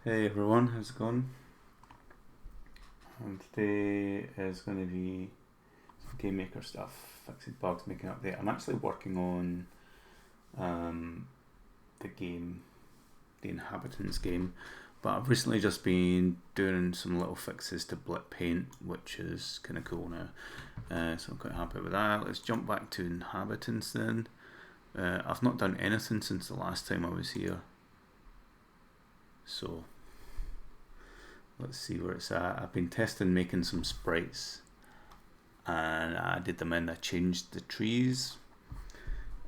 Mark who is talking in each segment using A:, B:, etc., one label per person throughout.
A: Hey everyone, how's it going? Today is going to be some Gamemaker stuff, fixing bugs, making an update. I'm actually working on the game, the Inhabitants game, but I've recently just been doing some little fixes to Blip Paint, which is kind of cool now. So I'm quite happy with that. Let's jump back to Inhabitants then. I've not done anything since the last time I was here, so let's see where it's at. I've been testing making some sprites and I did them in. I changed the trees.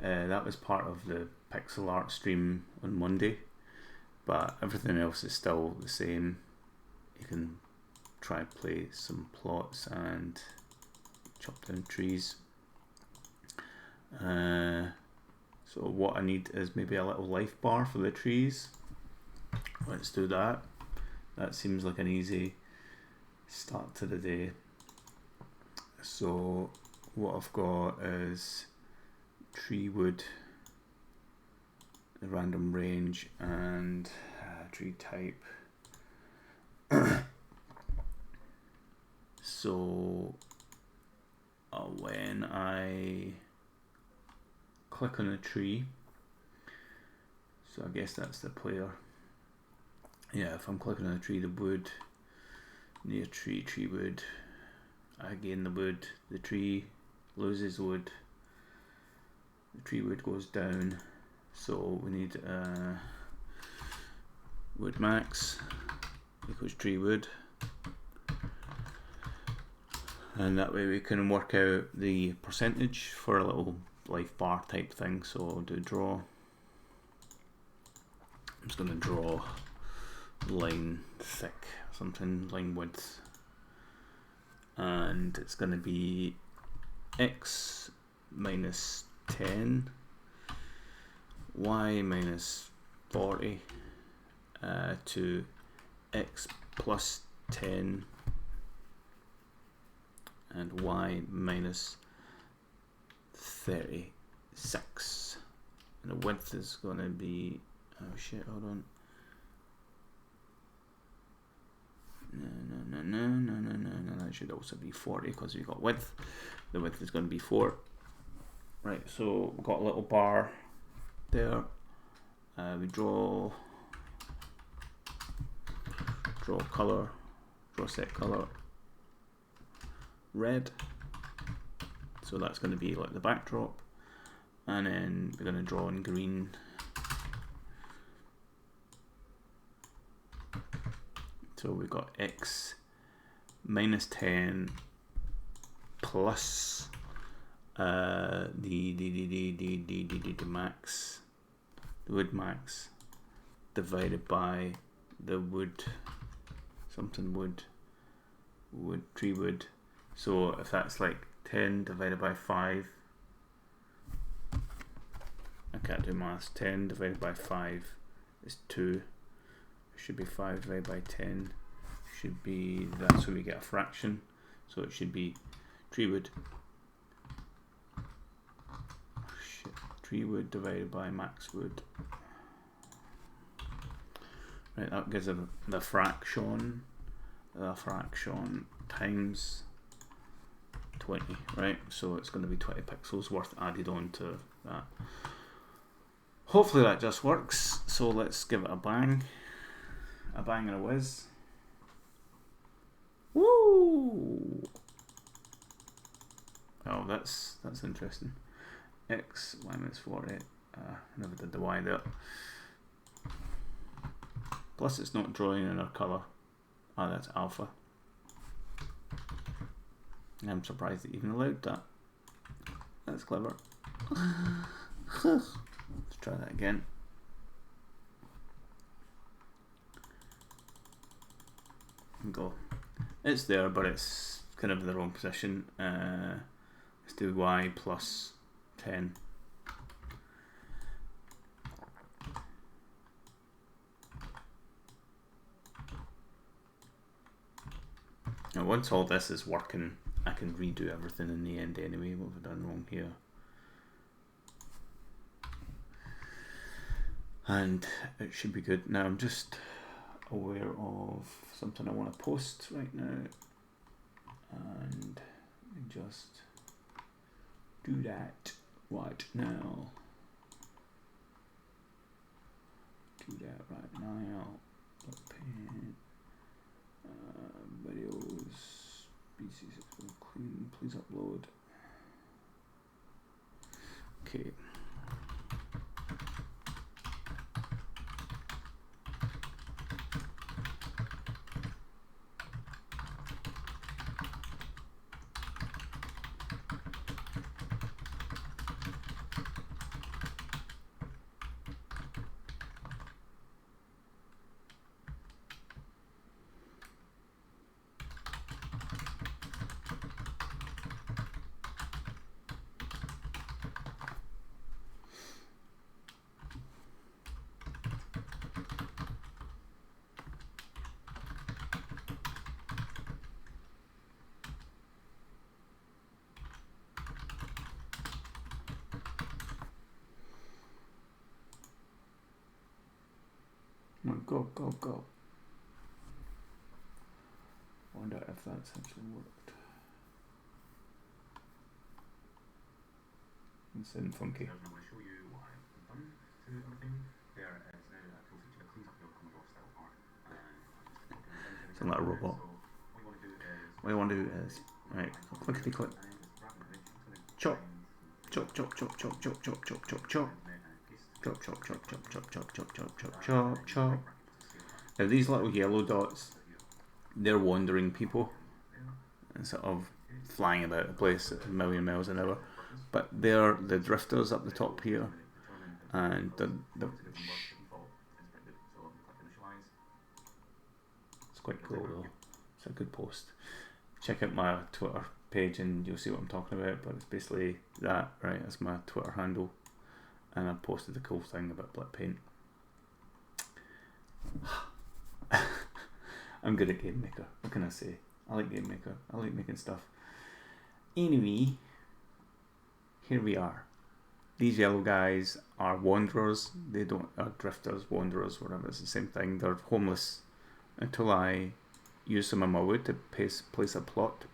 A: That was part of the pixel art stream on Monday, but everything else is still the same. You can try play some plots and chop down trees. So what I need is maybe a little life bar for the trees. Let's do that. That seems like an easy start to the day. So what I've got is tree wood, the random range, and tree type. So when I click on a tree, so I guess that's the player. Yeah, if I'm clicking on a tree, the wood, near tree, tree wood, I gain the wood, the tree loses wood, the tree wood goes down, so we need wood max equals tree wood, and that way we can work out the percentage for a little life bar type thing. So I'll do draw. I'm just going to draw line thick, something line width, and it's going to be x minus 10, y minus 40 to x plus 10 and y minus 36, and the width is going to be, oh shit, hold on, no, that should also be 40 because we got width. The width is going to be 4. Right, so we've got a little bar there. We draw color, draw set color red. So that's going to be like the backdrop, and then we're going to draw in green. So we've got x minus 10 plus the max, the wood max, divided by the wood, something wood, tree wood. So if that's like 10 divided by 5, I can't do maths, 10 divided by 5 is 2. Should be 5 divided by 10, should be, that's where we get a fraction, so it should be tree wood, tree wood divided by max wood. Right, that gives it the fraction times 20, right? So it's going to be 20 pixels worth added on to that. Hopefully that just works, so let's give it a bang and a whiz. Woo! Oh, that's interesting. X, y minus 40. Never did the y there. Plus it's not drawing in our colour. Ah, that's alpha. I'm surprised it even allowed that. That's clever. Let's try that again. And go. It's there, but it's kind of in the wrong position. Let's do y plus 10. Now once all this is working, I can redo everything in the end anyway. What have I done wrong here? And it should be good. Now I'm just aware of something I want to post right now, and just do that right now. Do that right now. Paint, videos, BC6 clean. Please upload. Okay. Go, go, go. Wonder if that's actually worked. It's in funky.
B: I'm going to show you what I've done to everything. There is now a cool feature that cleans up your Commodore style art.
A: Sound like a robot. What you want to do is, right, clickety click. Chop. Chop, chop, chop, chop, chop, chop, chop, chop, chop. Chop, chop, chop, chop, chop, chop, chop, chop, chop, chop, chop. Now these little yellow dots, they're wandering people and sort of flying about the place at a million miles an hour. But they're the drifters up the top here, and it's quite cool though. It's a good post. Check out my Twitter page and you'll see what I'm talking about. But it's basically that, right? That's my Twitter handle, and I posted the cool thing about Blip Paint. I'm good at Gamemaker. What can I say? I like Gamemaker. I like making stuff. Anyway, here we are. These yellow guys are wanderers. They don't are drifters, wanderers, whatever. It's the same thing. They're homeless until I use some of my wood to place a plot.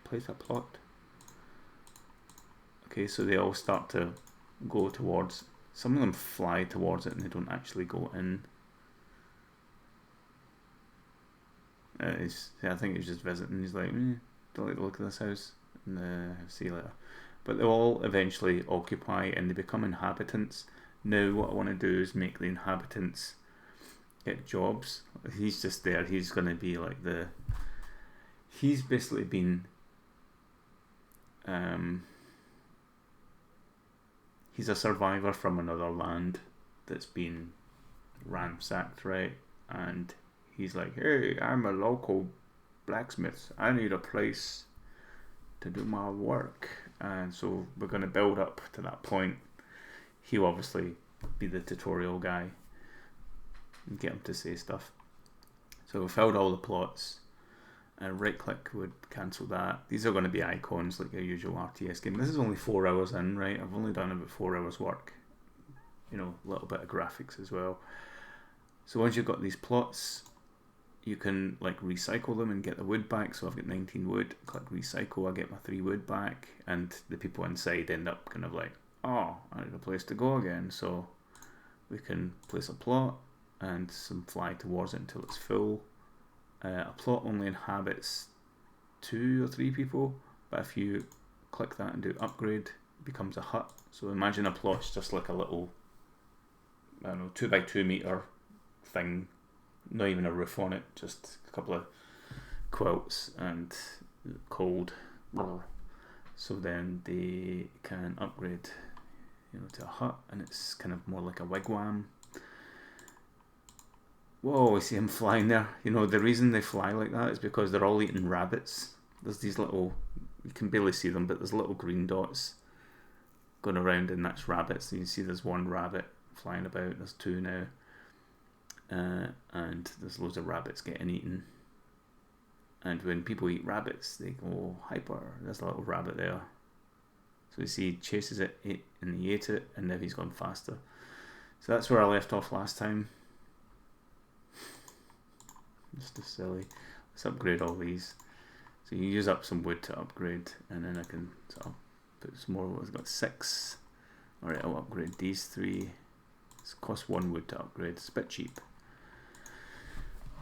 A: Okay, so they all start to go towards. Some of them fly towards it and they don't actually go in. I think he's just visiting. He's like, don't like the look of this house. And see you later. But they all eventually occupy and they become inhabitants. Now what I want to do is make the inhabitants get jobs. He's just there. He's going to be like he's basically been he's a survivor from another land that's been ransacked, right? And he's like, hey, I'm a local blacksmith. I need a place to do my work. And so we're going to build up to that point. He'll obviously be the tutorial guy and get him to say stuff. So we filled all the plots, and right click would cancel that. These are going to be icons like your usual RTS game. This is only 4 hours in, right? I've only done about 4 hours work. You know, a little bit of graphics as well. So once you've got these plots, you can like recycle them and get the wood back. So I've got 19 wood, click recycle, I get my 3 wood back, and the people inside end up kind of like, oh, I need a place to go again. So we can place a plot and some fly towards it until it's full. A plot only inhabits 2 or 3 people, but if you click that and do upgrade, it becomes a hut. So imagine a plot's just like a little, I don't know, 2 by 2 meter thing. Not even a roof on it, just a couple of quilts and cold. So then they can upgrade, you know, to a hut, and it's kind of more like a wigwam. Whoa, I see him flying there. You know, the reason they fly like that is because they're all eating rabbits. There's these little, you can barely see them, but there's little green dots going around, and that's rabbits. And you see there's 1 rabbit flying about, there's 2 now. And there's loads of rabbits getting eaten. And when people eat rabbits, they go hyper. There's a little rabbit there. So you see, he chases it, and he ate it, and now he's gone faster. So that's where I left off last time. It's just silly. Let's upgrade all these. So you use up some wood to upgrade, and then I can sort of put some more. I've got 6. Alright, I'll upgrade these 3. It's cost 1 wood to upgrade. It's a bit cheap.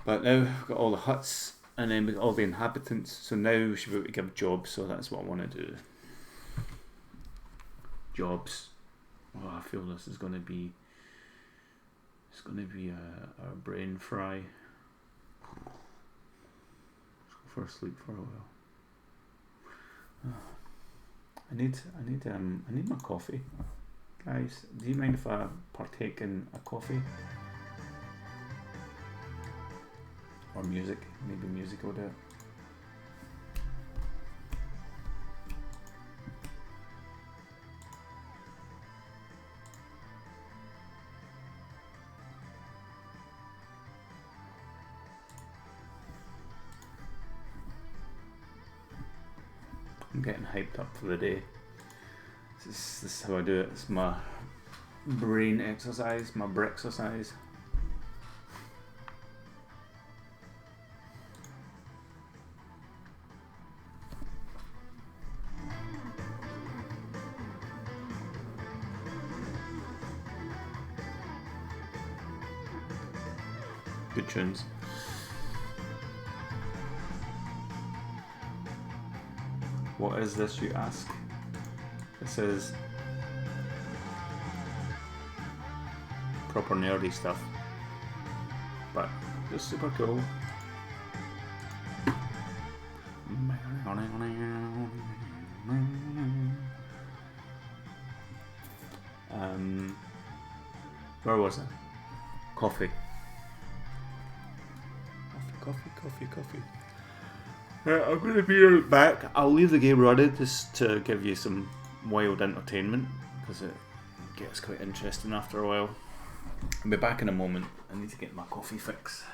A: But now we've got all the huts, and then we've got all the inhabitants. So now we should be able to give jobs, so that's what I want to do. Jobs. Oh, I feel this is going to be... It's going to be a brain fry. Let's go for a sleep for a while. I need my coffee. Guys, do you mind if I partake in a coffee? Or music? Maybe music will do it. I'm getting hyped up for the day. This is how I do it. It's my brain exercise, my brexercise. Good tunes. What is this, you ask? This is proper nerdy stuff, but just super cool. Where was I? Coffee. Coffee. Right, I'm going to be right back. I'll leave the game running just to give you some wild entertainment, because it gets quite interesting after a while. I'll be back in a moment. I need to get my coffee fix.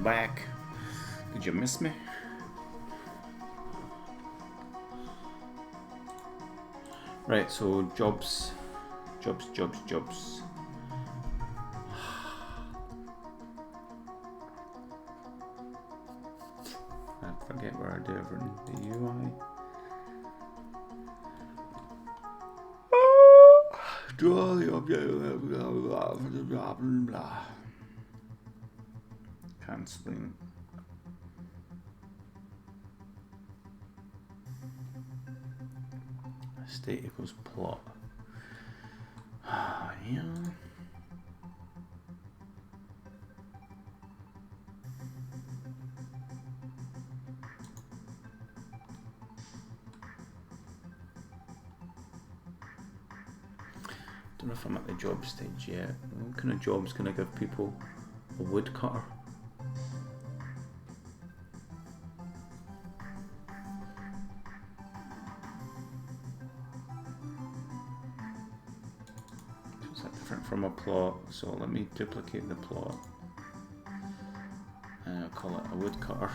A: I'm back. Did you miss me? Right, so jobs. I forget where I do everything. The UI. Draw the object. Blah, blah, blah. Cancelling. State equals plot. Yeah. Don't know if I'm at the job stage yet. What kind of jobs can I give people? A woodcutter. Is that different from a plot? So let me duplicate the plot. And I'll call it a woodcutter.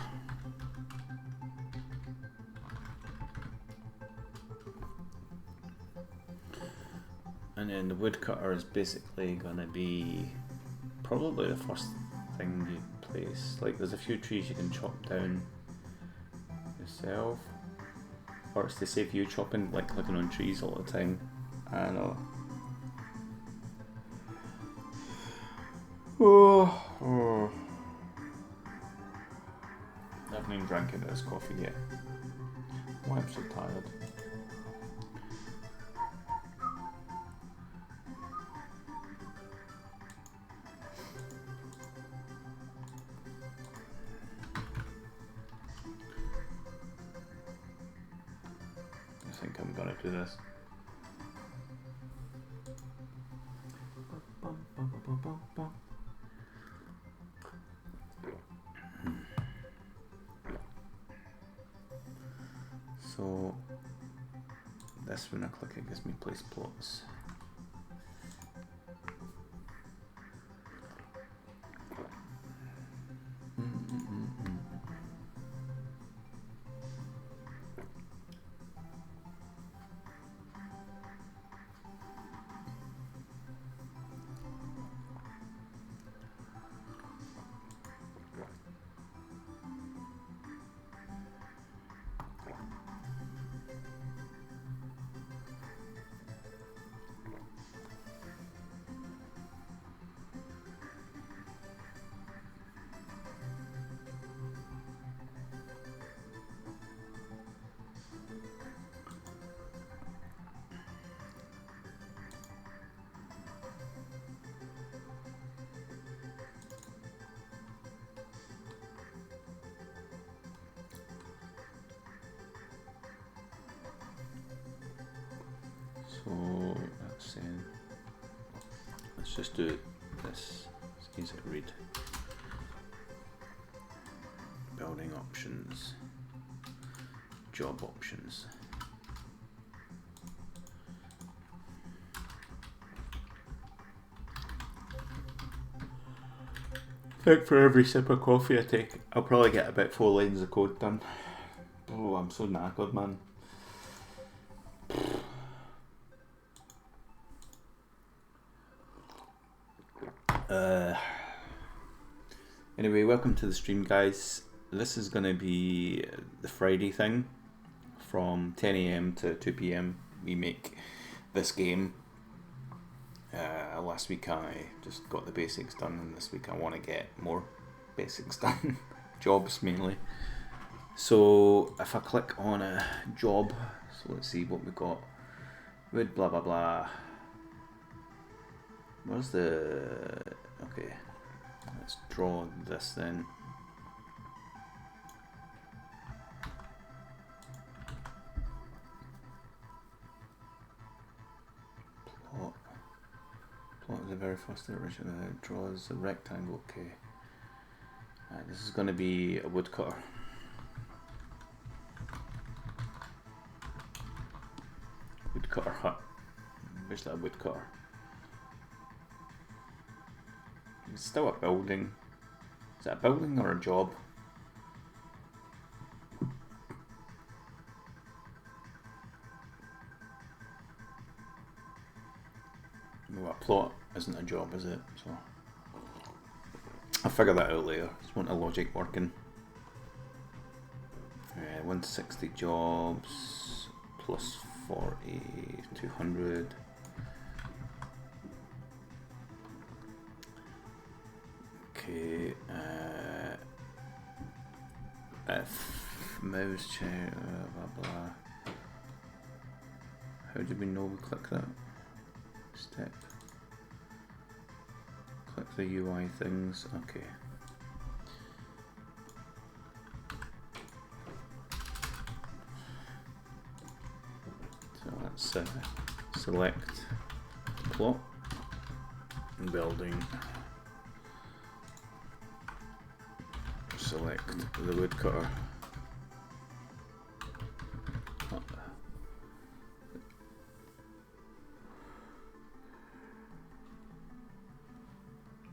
A: And then the woodcutter is basically going to be probably the first thing you place. Like there's a few trees you can chop down yourself. Or it's to save you chopping, like clicking on trees all the time. I know. Oh. I haven't even drank any of this coffee yet. Why I'm so tired. I think I'm gonna do this. So this, when I click it, gives me place plots. So that's saying, let's just do this. It's easy to read. Building options, job options. I think for every sip of coffee I take, I'll probably get about 4 lines of code done. Oh, I'm so knackered, man. Anyway, welcome to the stream, guys. This is going to be the Friday thing. From 10 AM to 2 PM we make this game. Last week I just got the basics done, and this week I want to get more basics done. Jobs mainly. So if I click on a job, so let's see what we got. Wood blah blah blah. Where's the... okay. Let's draw this then. Plot. Plot is the very first iteration. It draws a rectangle. Okay. This is going to be a woodcutter. Woodcutter hut. Where's that woodcutter? It's still a building. Is that a building or a job? Well, a plot isn't a job, is it? So I'll figure that out later. Just want the logic working. 160 jobs plus 40, 200. Okay, F, mouse chair, blah blah. How do we know we click that? Step. Click the UI things, okay. So let's select plot, building, select the woodcutter.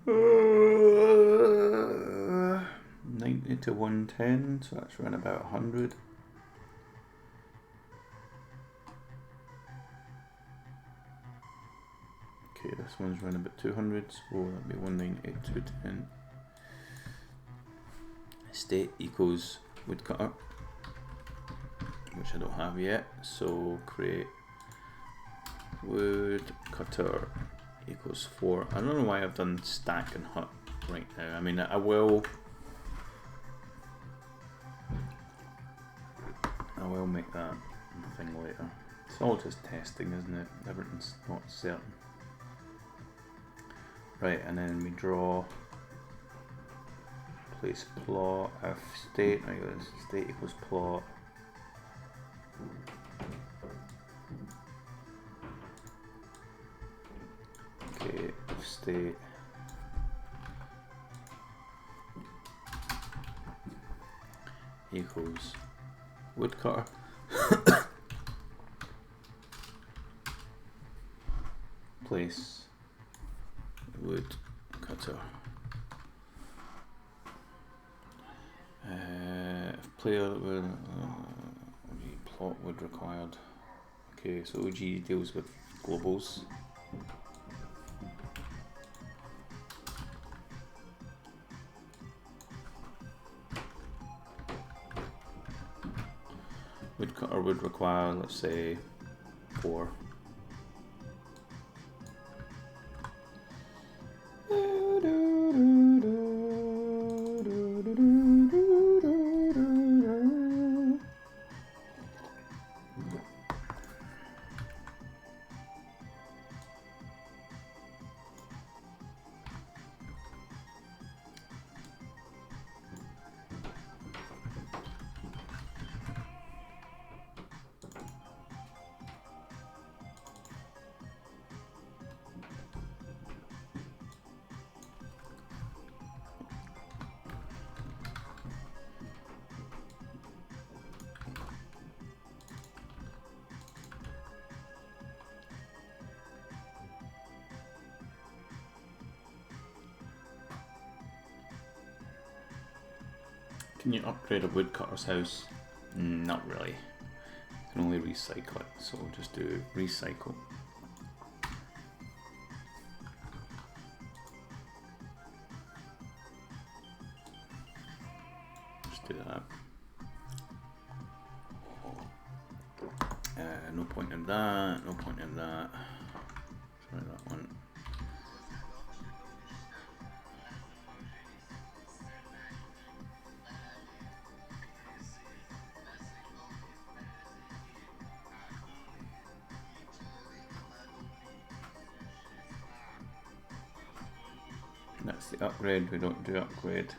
A: Uh, 90 to 110, so that's around about 100. Okay, this one's around about 200, so that'll be 198, 210. State equals woodcutter, which I don't have yet, so create woodcutter equals 4. I don't know why I've done stack and hut right now. I mean, I will make that thing later. It's all just testing, isn't it? Everything's not certain. Right, and then we draw place plot if state. I guess state equals plot. Okay, if state equals woodcutter. Place woodcutter. If player will plot wood required. Okay, so OG deals with globals. Woodcutter would require, let's say, 4. Can you upgrade a woodcutter's house? Not really. You can only recycle it, so we'll just do recycle. Just do that. No point in that, no point in that. Try that one. That's the upgrade, we don't do upgrade.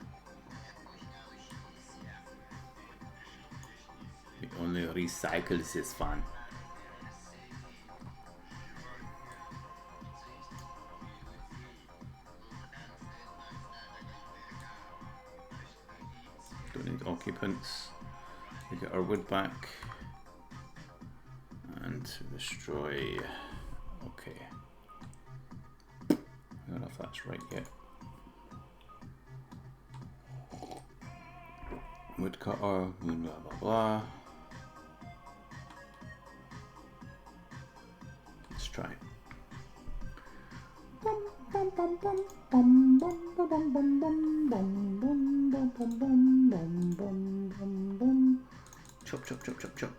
A: We only recycle, this is fun. Don't need occupants. We get our wood back. And destroy. Okay. I don't know if that's right yet. woodcutter, blah blah blah. Let's try. Chop, chop, chop, chop, chop.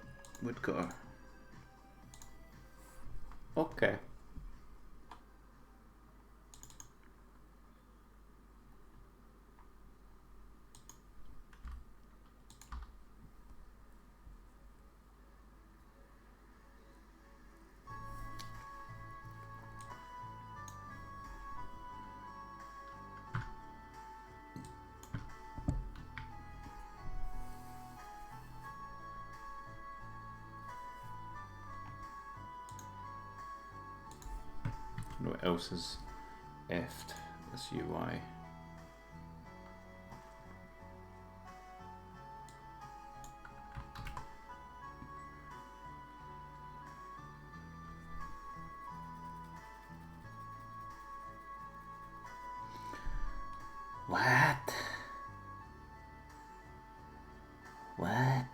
A: Woodcutter. Okay. What else is effed this UI? What? What?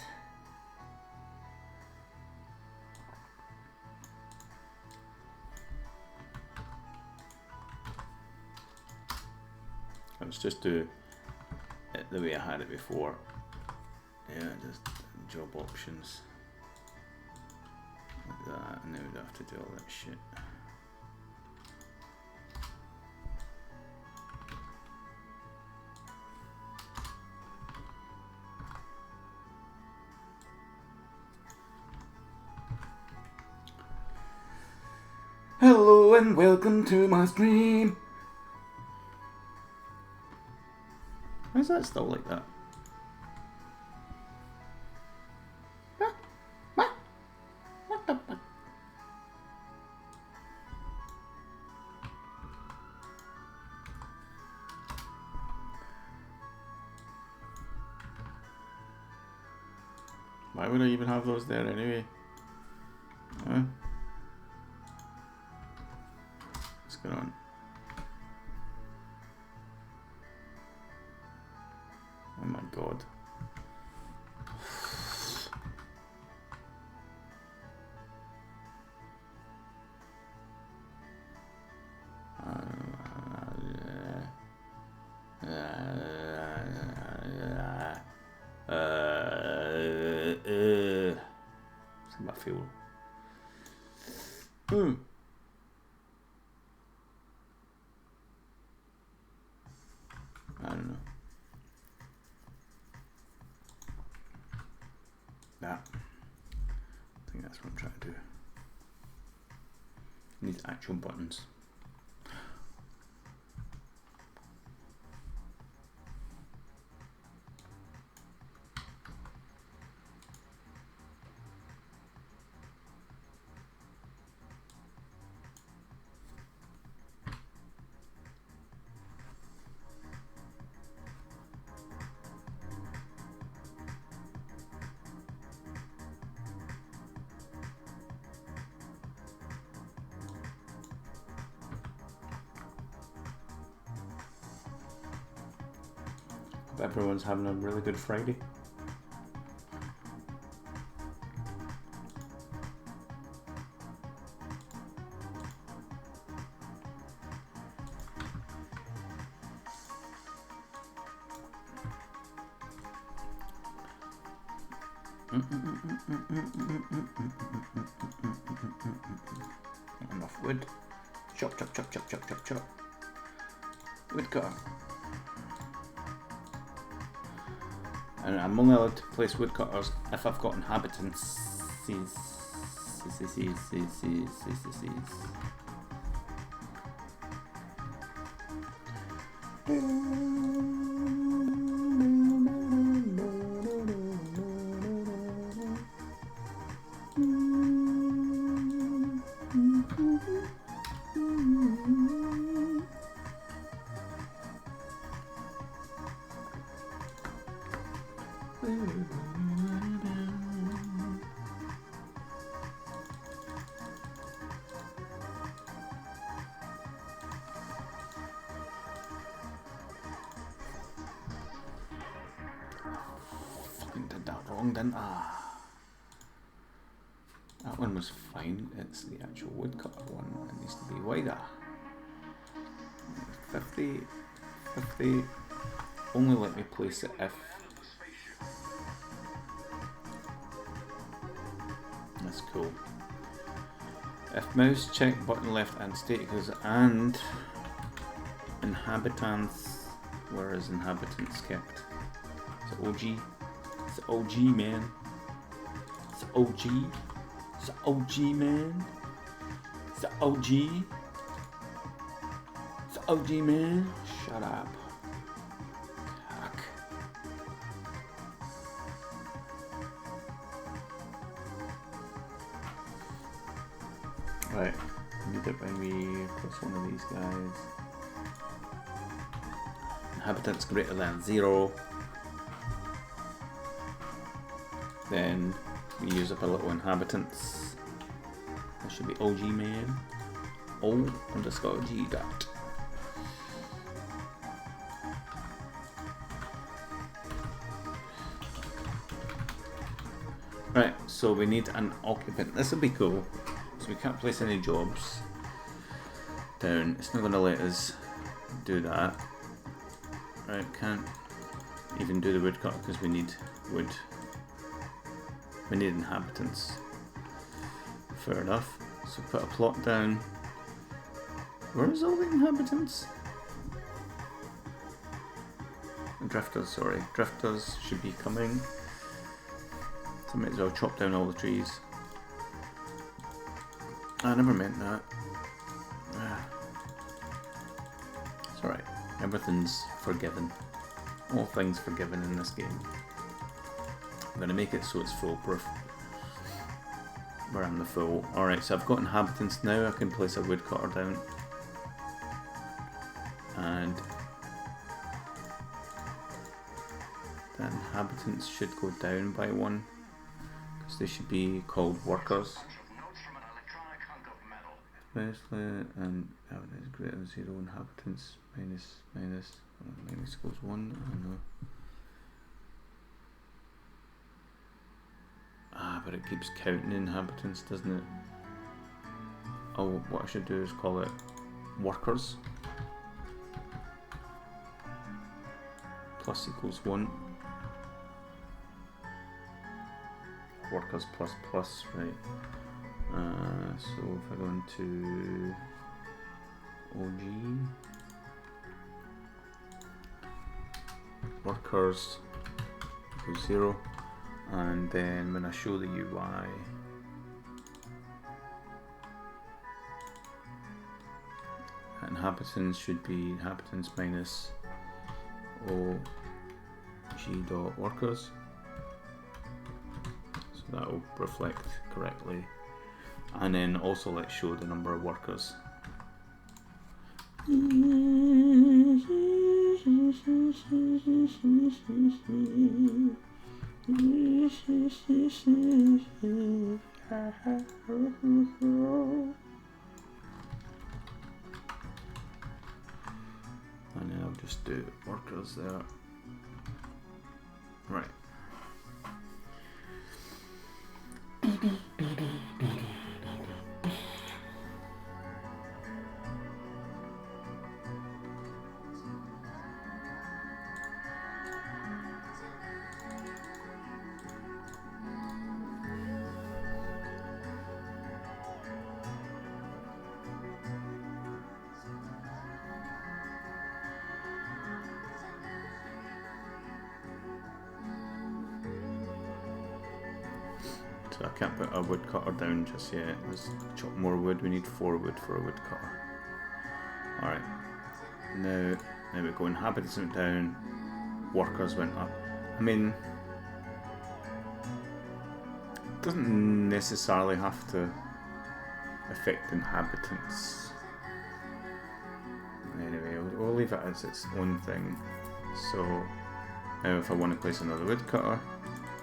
A: Let's just do it the way I had it before. Yeah, just job options like that, and then we'd have to do all that shit. Hello and welcome to my stream. Why is that still like that? What the fuck? Why would I even have those there anyway? Huh? What's going on? Oh my god. I feel. I don't know. That. I think that's what I'm trying to do. Need actual buttons. Hope everyone's having a really good Friday. Enough wood. Chop, chop, chop, chop, chop, chop, chop. Woodcutter. And I'm only allowed to place woodcutters if I've got inhabitants. did that wrong, didn't I? That one was fine. It's the actual woodcutter one that needs to be wider. 50, 50. Only let me place it if. That's cool. If mouse check button left and status and Inhabitants. Where is Inhabitants kept? It's OG. It's OG, man. It's OG. It's OG, man. It's OG. It's OG, man. Shut up. Fuck. Right. Need it when we plus one of these guys. Inhabitants greater than 0. Then we use up a little inhabitants. That should be OG man. O_G dot. Right, so we need an occupant. This will be cool. So we can't place any jobs down. It's not going to let us do that. Right, can't even do the woodcut because we need wood. We need inhabitants. Fair enough. So put a plot down. Where's all the inhabitants? Drifters, sorry. Drifters should be coming. So I might as well chop down all the trees. I never meant that. It's alright. Everything's forgiven. All things forgiven in this game. I'm going to make it so it's foolproof. Where I'm the fool. Alright, so I've got inhabitants now. I can place a woodcutter down. And the inhabitants should go down by 1. Because they should be called workers. Especially, and is greater than 0 inhabitants. Minus equals 1. I don't know. But it keeps counting inhabitants, doesn't it? Oh, what I should do is call it workers. Plus equals 1. Workers plus plus, right. So if I go into OG, workers equals 0. And then when I show the UI, inhabitants should be inhabitants minus OG dot workers. So that will reflect correctly. And then also let's show the number of workers. And then I'll just do workers there. Right. So I can't put a woodcutter down just yet. Let's chop more wood. We need 4 wood for a woodcutter. Alright. Now we go inhabitants went down, workers went up. I mean, it doesn't necessarily have to affect inhabitants. Anyway, we'll leave it as its own thing. So now if I want to place another woodcutter,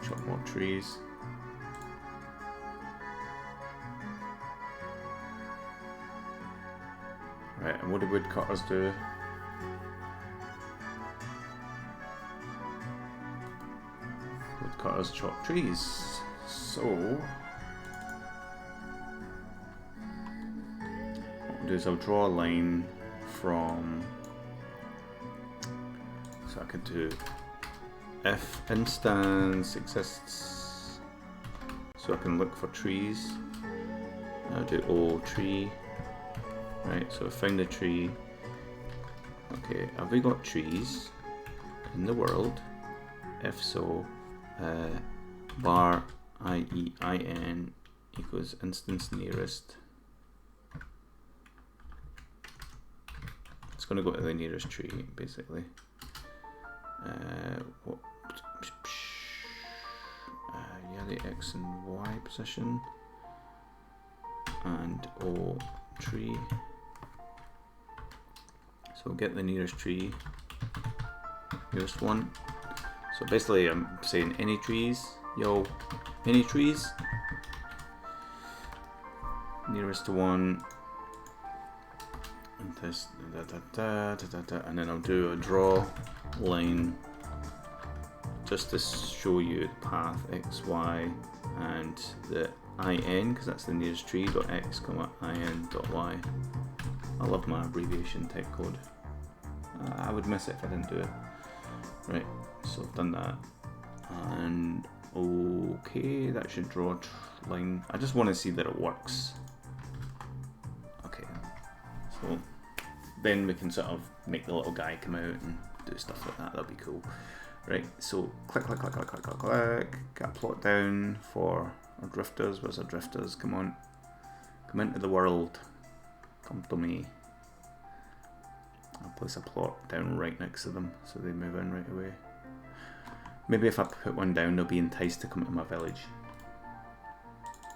A: chop more trees. Right, and what do woodcutters do? us chop trees. So what I'll do is I'll draw a line from, so I could do if instance exists, so I can look for trees. I'll do O tree. Right, so I found a tree. Okay, have we got trees in the world? If so, bar IEIN equals instance nearest. It's going to go to the nearest tree, basically. Yeah, the X and Y position. And O tree. So we'll get the nearest tree, nearest one. So basically I'm saying any trees, yo, any trees, nearest to one, and this, and then I'll do a draw line just to show you the path X, Y, and the IN, because that's the nearest tree, dot X, comma, IN, dot Y. I love my abbreviation type code. I would miss it if I didn't do it. Right, so I've done that. And okay, that should draw a line. I just want to see that it works. Okay, so then we can sort of make the little guy come out and do stuff like that. That'd be cool. Right, so click, click, click, click, click, click, click. Get a plot down for our drifters. Where's our drifters? Come on. Come into the world. Come to me. I'll place a plot down right next to them so they move in right away. Maybe if I put one down, they'll be enticed to come to my village.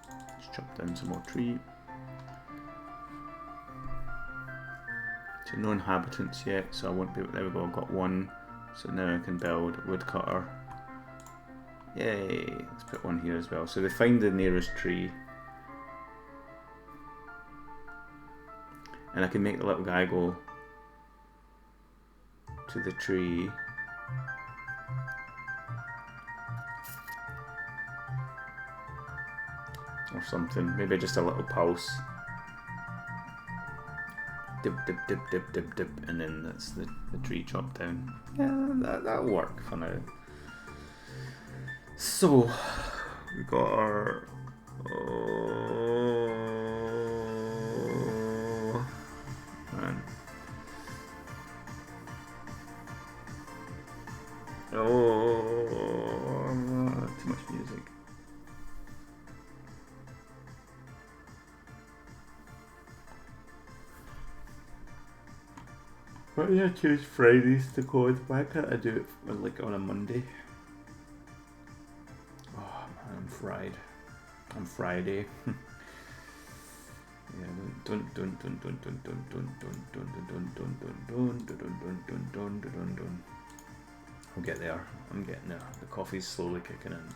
A: Let's chop down some more tree. So no inhabitants yet, so I won't be able, there we go, I've got one. So now I can build a woodcutter. Yay, let's put one here as well. So they find the nearest tree. And I can make the little guy go to the tree. Or something, maybe just a little pulse. Dip, dip, dip, dip, dip, dip, and then that's the tree chopped down. Yeah, that'll work for now. So, we got our... man. Too much music. Why did I choose Fridays to code? Why can't I do it like on a Monday? Oh man, I'm fried. I'm Friday. Yeah, I'll get there. I'm getting there. The coffee's slowly kicking in.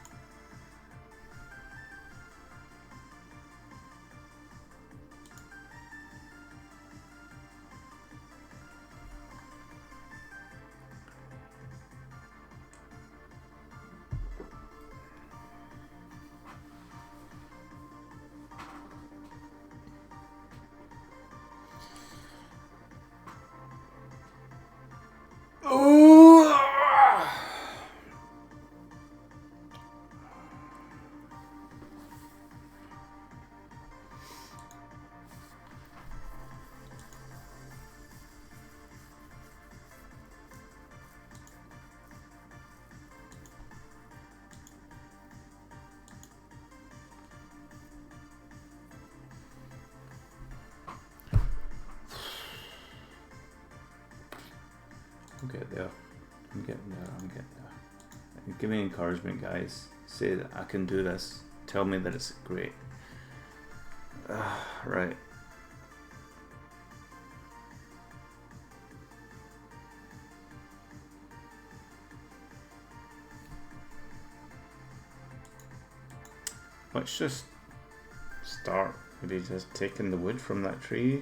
A: I'll get there. I'm getting there. I'm getting there. Give me encouragement, guys. Say that I can do this. Tell me that it's great. Right. Let's just start. Maybe just taking the wood from that tree.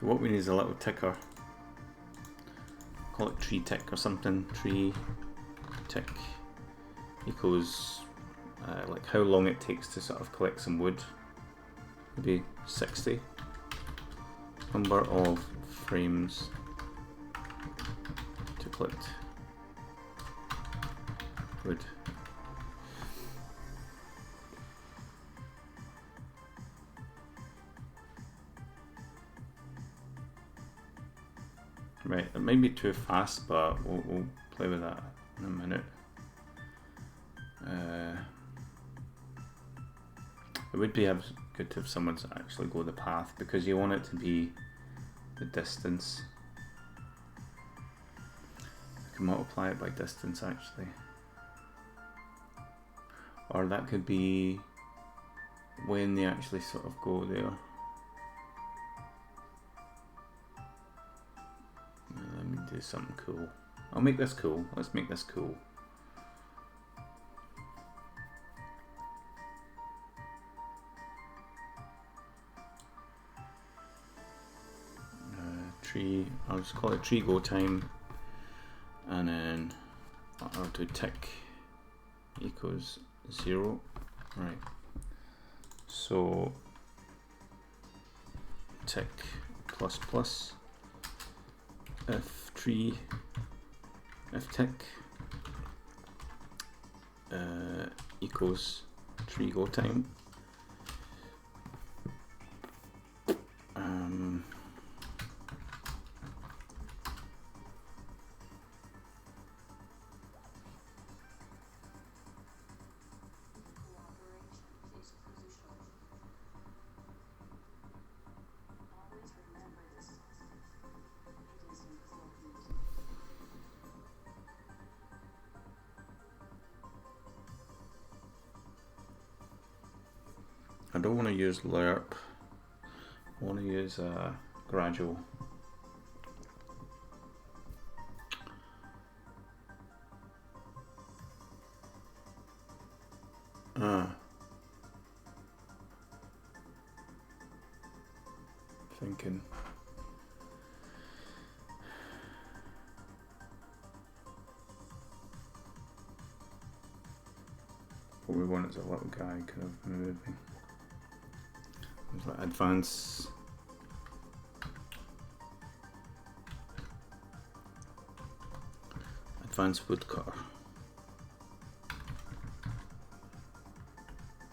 A: So what we need is a little ticker. Call it tree tick or something. Tree tick equals like how long it takes to sort of collect some wood. Maybe 60. Number of frames to collect wood. Right, it might be too fast, but we'll play with that in a minute. It would be good to have someone to actually go the path, because you want it to be the distance. I can multiply it by distance actually. Or that could be when they actually sort of go there. Let me do something cool. I'll make this cool. Let's make this cool. Tree, I'll just call it tree go time, and then I'll do tick equals 0. Right. So tick plus plus if tree if tick equals tree go time. I don't want to use lerp. I want to use gradual. Thinking. What we want is a little guy kind of moving. There's like advance. Advanced woodcutter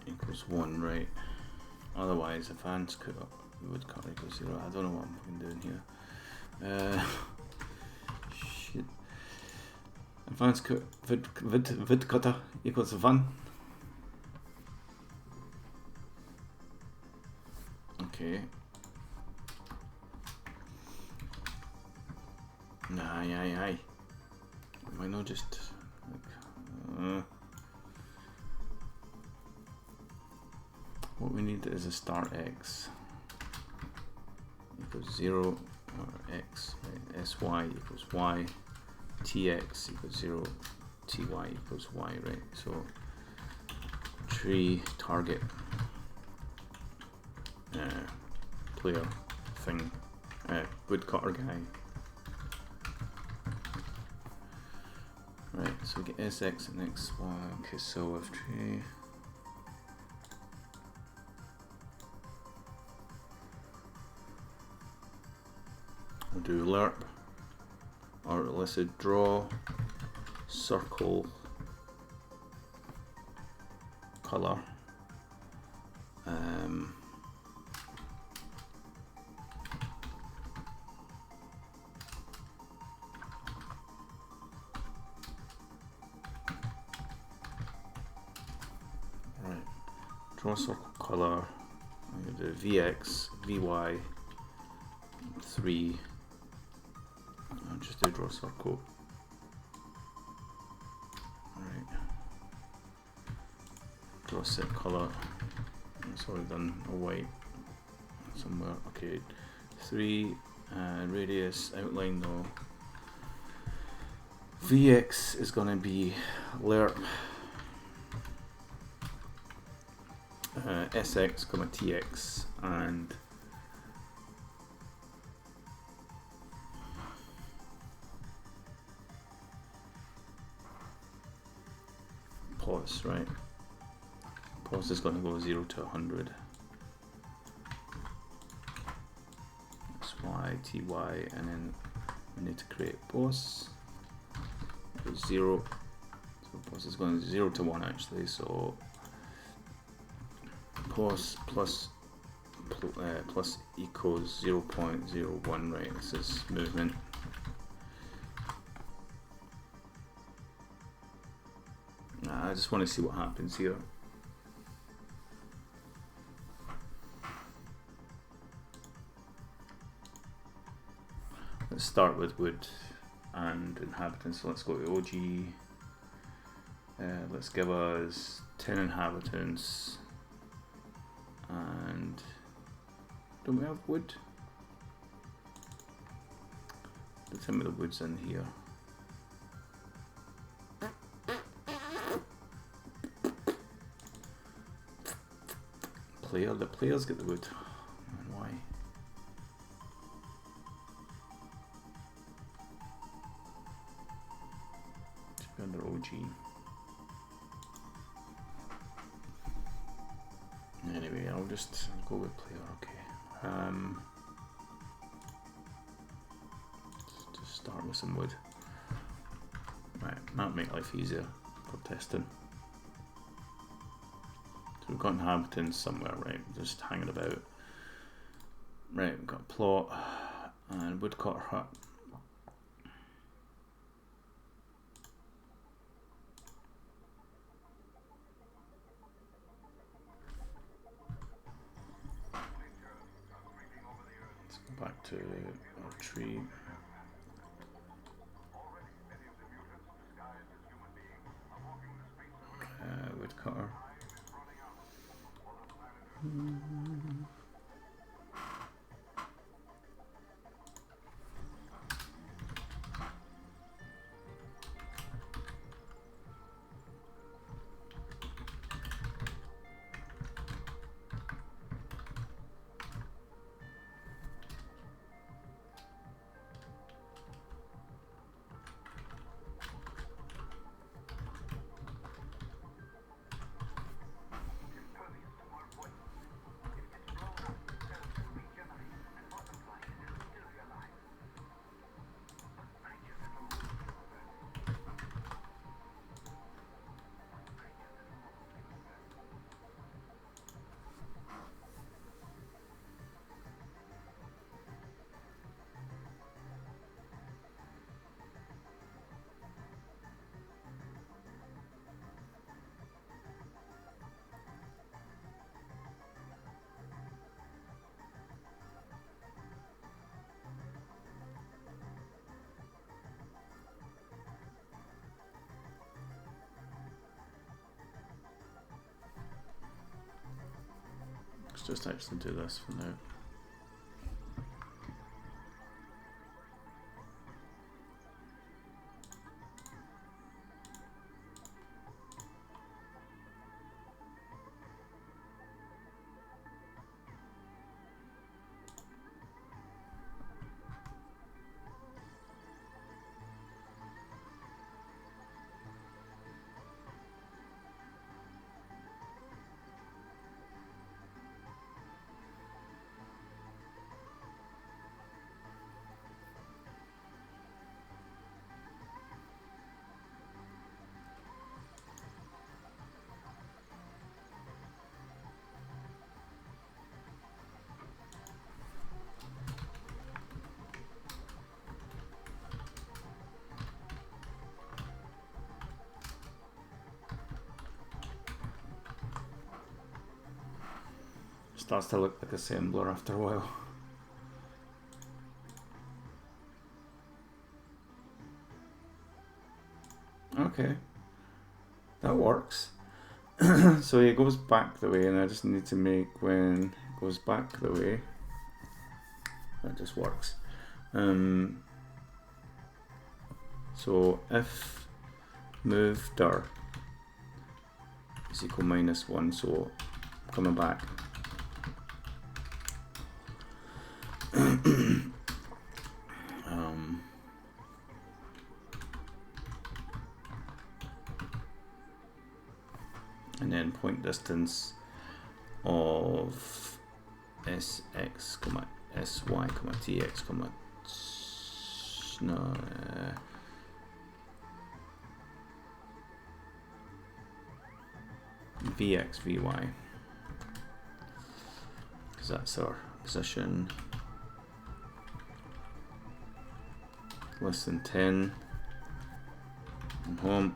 A: equals 1, right? Otherwise, advanced woodcutter equals 0. I don't know what I'm fucking doing here. Shit. Advanced woodcutter equals 1. Okay. Aye. Why not just like, what we need is a start x equals 0 or x, right? Sy equals y, tx equals 0, ty equals y, right? So tree target player thing, woodcutter guy. Right, so we get sx and xy. Okay, so if tree we'll do lerp, or let's say draw circle color. Draw circle color. I'm going to do VX, VY, 3. I'll just do draw circle. Right. Draw set color. It's already done a white somewhere. Okay. 3 radius outline though. VX is going to be lerp. SX, TX, and pos, right? Pos is going to go 0 to 100. X, Y, T, Y, and then we need to create pos. 0. So pos is going 0 to 1 actually. So pos plus equals 0.01, right? This is movement. I just want to see what happens here. Let's start with wood and inhabitants. So let's go to OG. Let's give us 10 inhabitants. And don't we have wood? Let's tell me the wood's in here. The players get the wood. And why? Should be under OG. Anyway, I'll just go with player. Okay. Just start with some wood. Right, that'll make life easier for testing. So we've got inhabitants somewhere, right? Just hanging about. Right, we've got a plot and woodcutter hut. Let's go back to our tree. Woodcutter. Let's just actually do this for now. Starts to look like assembler after a while. Okay, that works. So it goes back the way, and I just need to make when it goes back the way. That just works. So if move dir is equal -1, so coming back. and then point distance of sx, sy, tx, no, vx, vy, because that's our position. Less than 10. I'm home.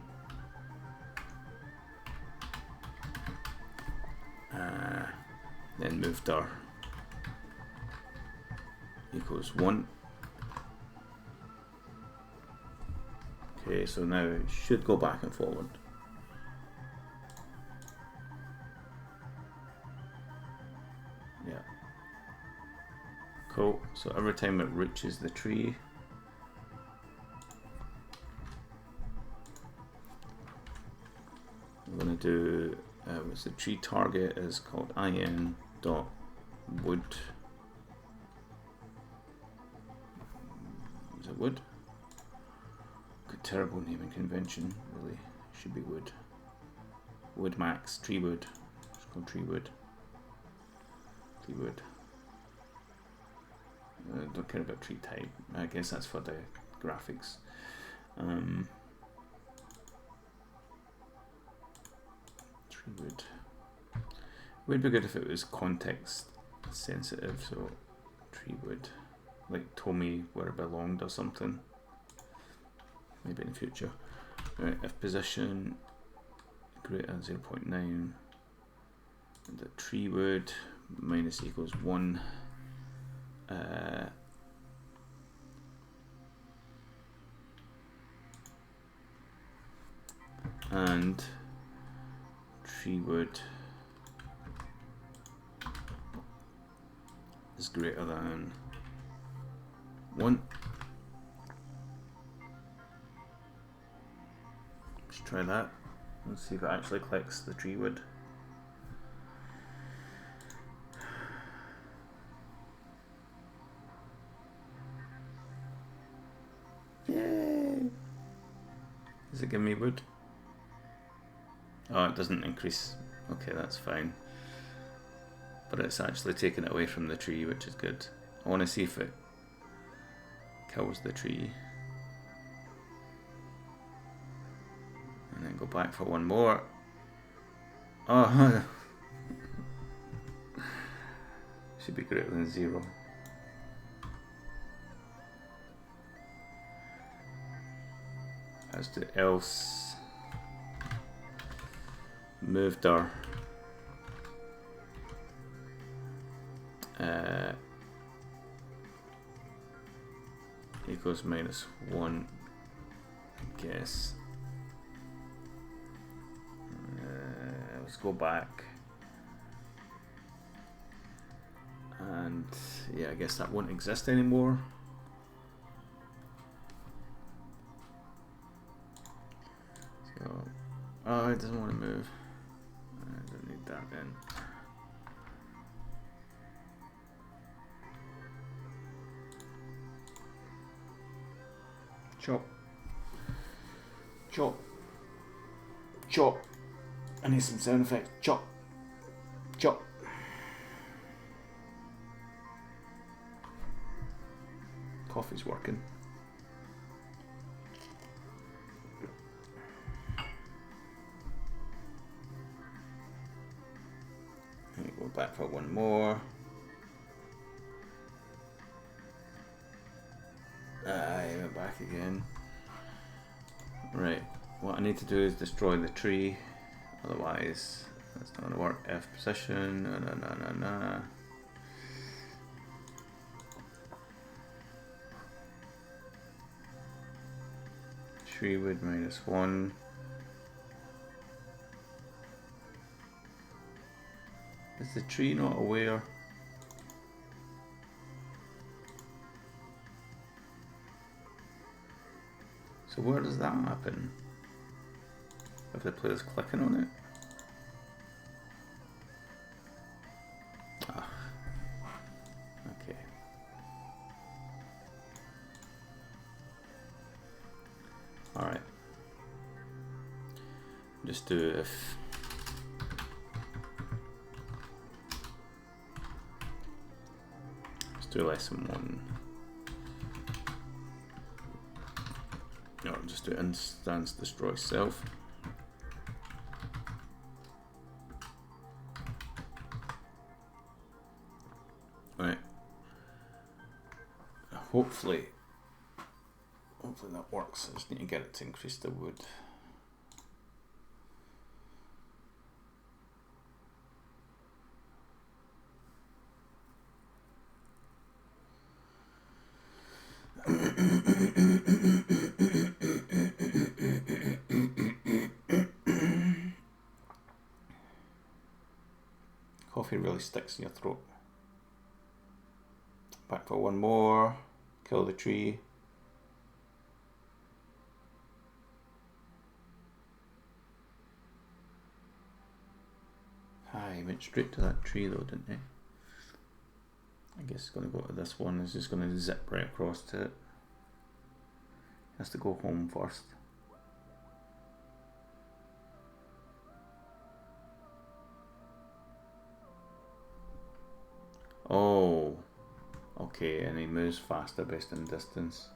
A: Then move dir equals 1. Okay, so now it should go back and forward. Yeah. Cool. So every time it reaches the tree, I'm going to do what's the tree target is called in.wood. Is it wood? Good, terrible naming convention. Really should be wood. Wood max, tree wood. It's called tree wood. Tree wood. Don't care about tree type. I guess that's for the graphics. Tree wood. Would be good if it was context sensitive. So tree wood, like told me where it belonged or something. Maybe in the future. Right, if position greater than 0.9, the tree wood minus equals 1. And tree wood is greater than 1. Let's try that. Let's see if it actually clicks the tree wood. Yay! Does it give me wood? Oh, it doesn't increase. Okay, that's fine. But it's actually taken it away from the tree, which is good. I want to see if it kills the tree. And then go back for one more. Oh, should be greater than 0. As to else, move dir equals -1, I guess. Let's go back, and yeah, I guess that won't exist anymore. So, oh, it doesn't want to move. I don't need that then. Chop. Chop. Chop. I need some sound effects. Chop. Chop. Coffee's working. Let me go back for one more. I went back again. Right, what I need to do is destroy the tree, otherwise that's not gonna work. F position, no. Tree wood -1. Is the tree not aware? So where does that happen? If the player's clicking on it? Ah, okay. Alright. Just do if do lesson 1. No, just do instance destroy self. Right. Hopefully that works. I just need to get it to increase the wood. Coffee really sticks in your throat. Back for one more. Kill the tree. He went straight to that tree though, didn't he? I guess it's going to go to this one. It's just going to zip right across to it. Has to go home first. Oh, okay, and he moves faster based on distance.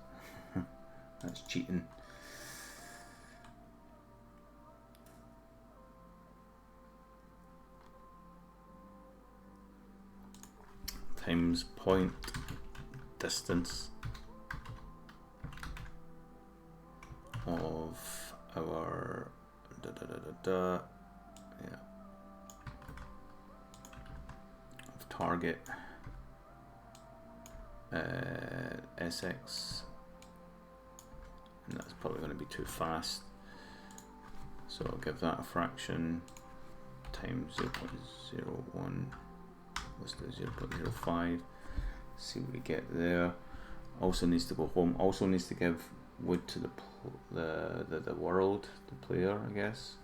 A: That's cheating. Times point distance of our yeah, of target SX, and that's probably going to be too fast, so I'll give that a fraction times 0.01. Let's do 0.05. See what we get there. Also needs to go home. Also needs to give wood to the world, the player, I guess.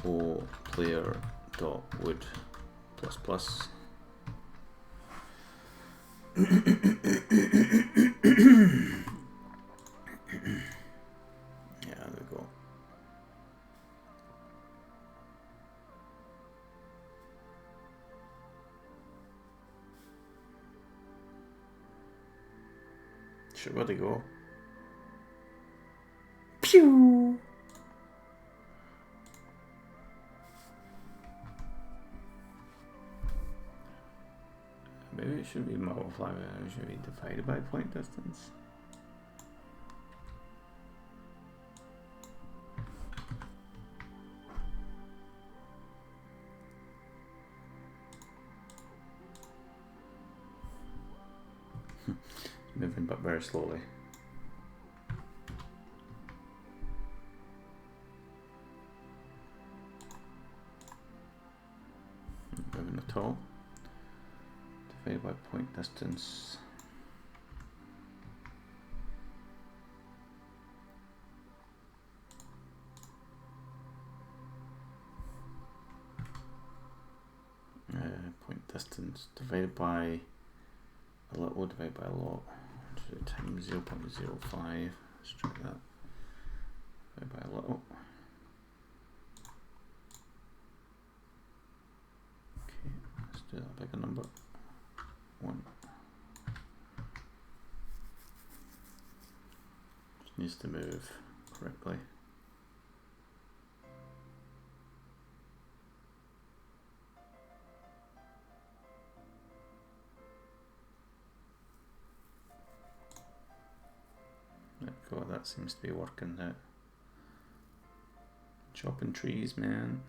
A: O player dot wood plus plus. Yeah, there we go. Shit, where'd they go? Pew! Maybe it should be multiplied, it should be divided by point distance. Moving but very slowly. Moving at all. Divided by point distance. Point distance divided by a little, divided by a lot. Times 0.05. Let's try that. Divided by a little. Okay, let's do that bigger number. 1. Just needs to move correctly. God, that seems to be working now. Chopping trees, man.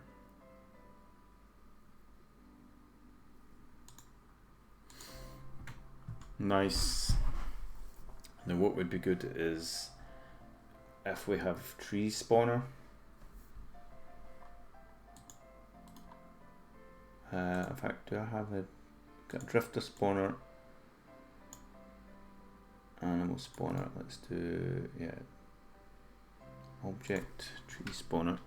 A: Nice. Now what would be good is if we have tree spawner. In fact, do I have got a drifter spawner? Animal spawner, let's do, yeah, object tree spawner.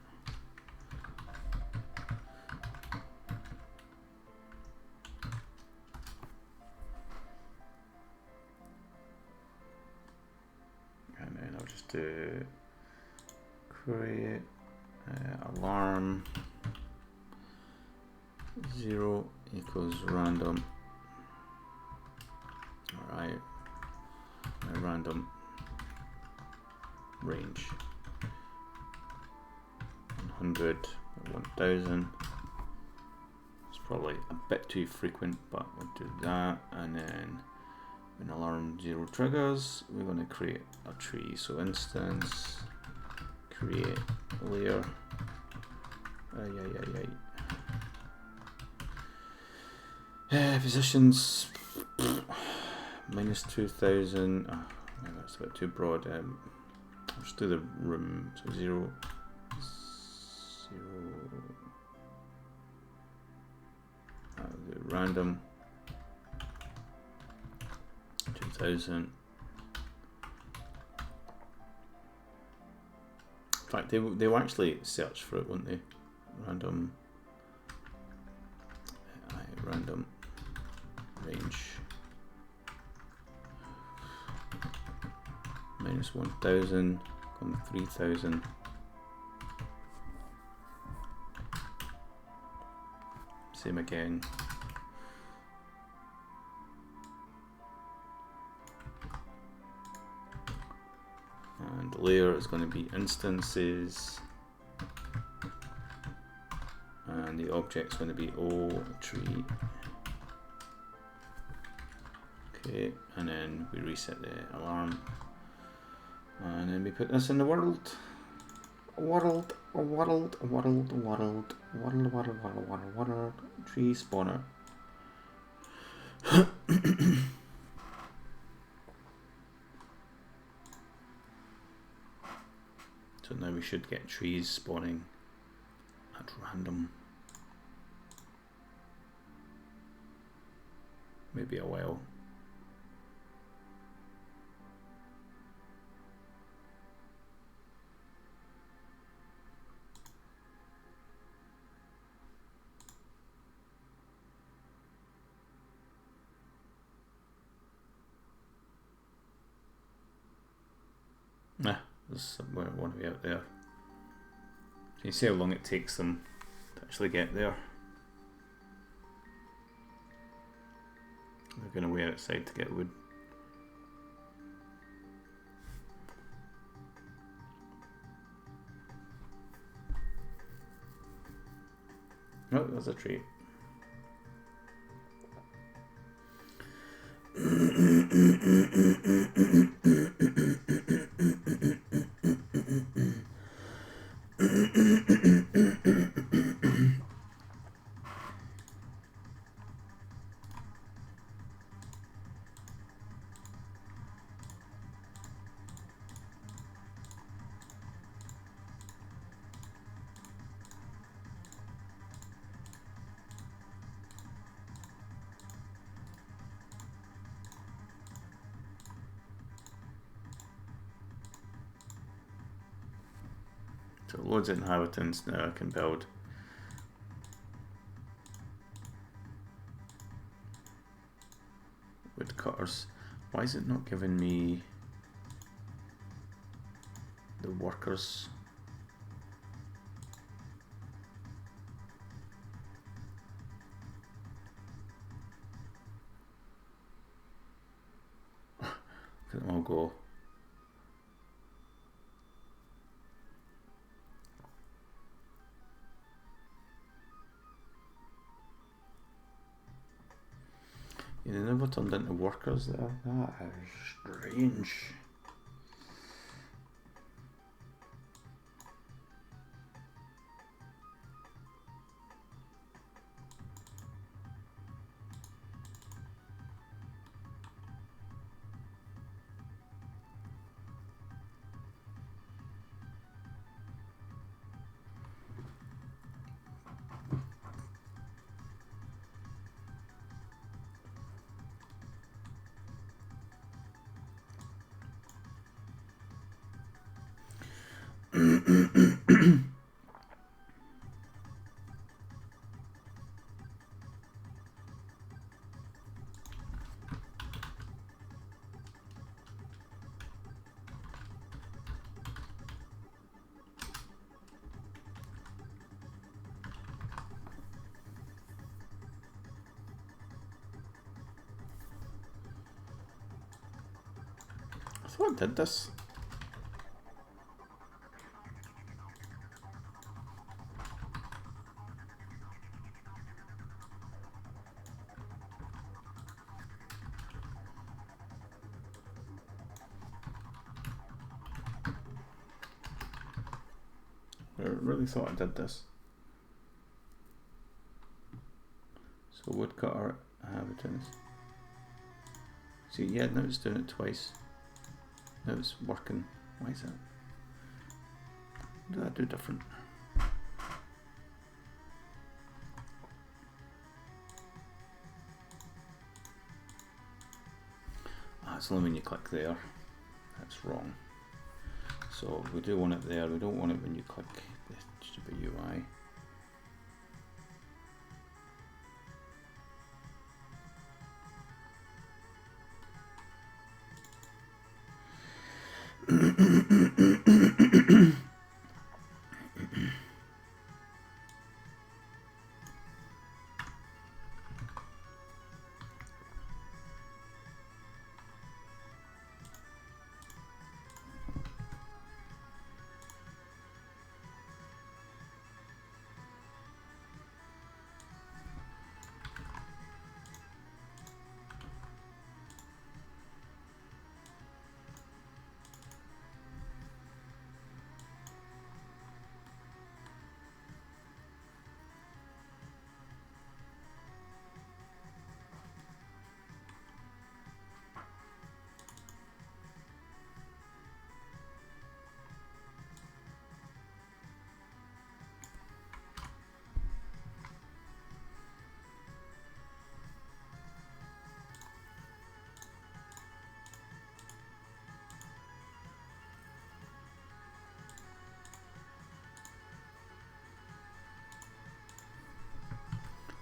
A: And then I'll just do create alarm 0 equals random random range 100, 1000. It's probably a bit too frequent, but we'll do that. And then when alarm 0 triggers, we're going to create a tree. So instance create layer. Positions minus 2000. Oh, that's a bit too broad. Let's do the room. So 0, 0. Do random 2000. In fact, they will actually search for it, won't they? Random. Random range minus 1000, 3000. Same again. And the layer is going to be instances. And the object's going to be O tree. Okay, and then we reset the alarm. And then we put this in the world. World, tree spawner. So now we should get trees spawning at random. Maybe a while. Nah, there's somewhere one way out there. Can you see how long it takes them to actually get there? They're going to wait outside to get wood. Oh, there's a tree. So loads of inhabitants now I can build. Woodcutters. Why is it not giving me the workers? Look at them all go. They never turned into workers there. That is strange. thought I did this. I really thought I did this. So woodcutter, inhabitants. See, yeah, now it's doing it twice. Now it's working. Why is that? What did that do different? It's only when you click there. That's wrong. So we do want it there. We don't want it when you click the stupid UI.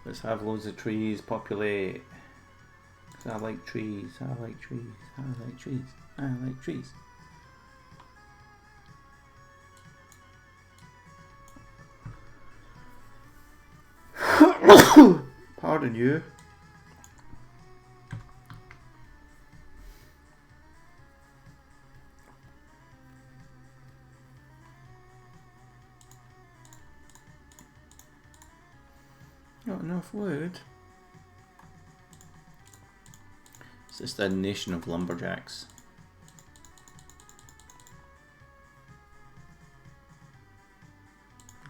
A: Let's have loads of trees populate. 'Cause I like trees, I like trees, I like trees, I like trees. Pardon you. Not enough wood. It's just a nation of lumberjacks.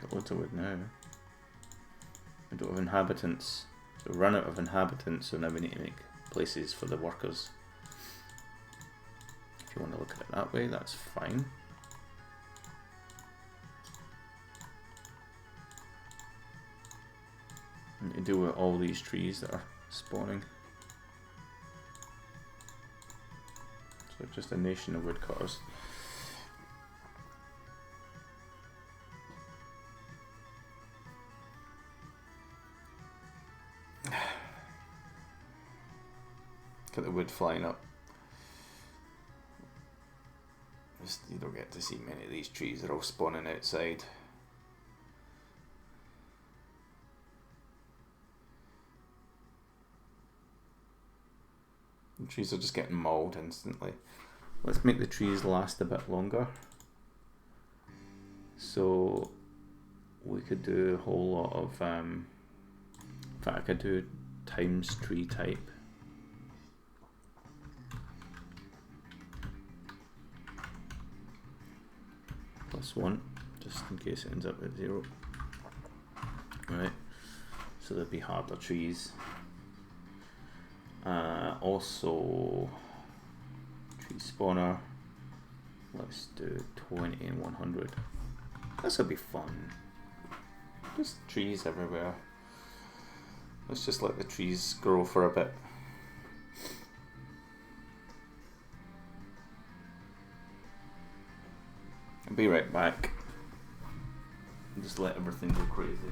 A: Got loads of wood now. We don't have inhabitants. So we run out of inhabitants, so now we need to make places for the workers. If you want to look at it that way, that's fine. And to deal with all these trees that are spawning. So just a nation of woodcutters. Got the wood flying up. Just, you don't get to see many of these trees, they're all spawning outside. The trees are just getting mauled instantly. Let's make the trees last a bit longer. So we could do a whole lot of, in fact I could do times tree type. +1, just in case it ends up at 0. Right, so there'll be harder trees. Also, tree spawner, let's do 20 and 100. This will be fun. Just trees everywhere. Let's just let the trees grow for a bit. I'll be right back. Just let everything go crazy.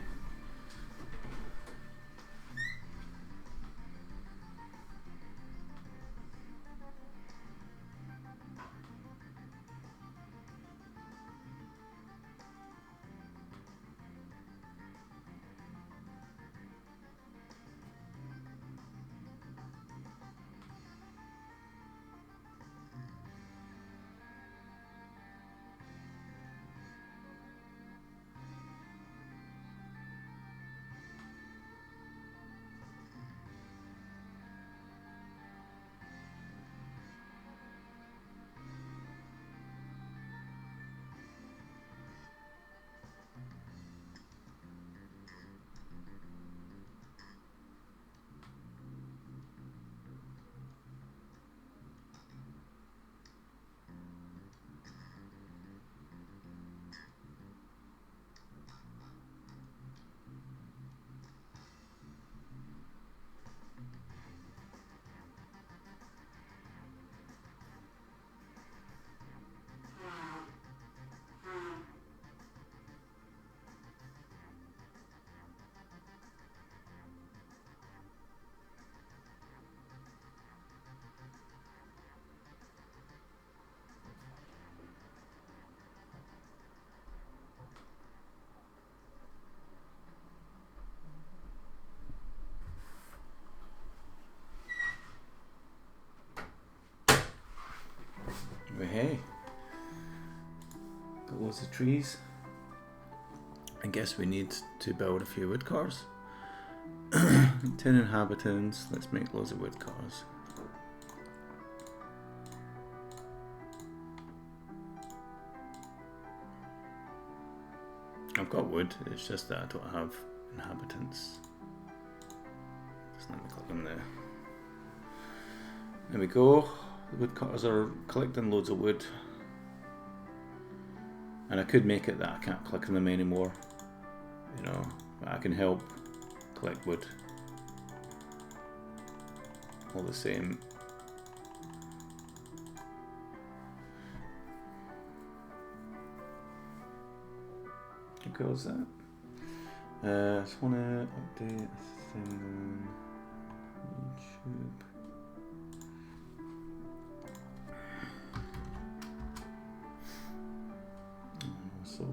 A: loads of trees. I guess we need to build a few wood cars. 10 inhabitants. Let's make loads of wood cars. I've got wood, it's just that I don't have inhabitants. Just let me click on there. There we go. The woodcutters are collecting loads of wood. And I could make it that I can't click on them anymore. You know, but I can help collect wood. All the same. How cool is that? Just want to update a thing on YouTube. So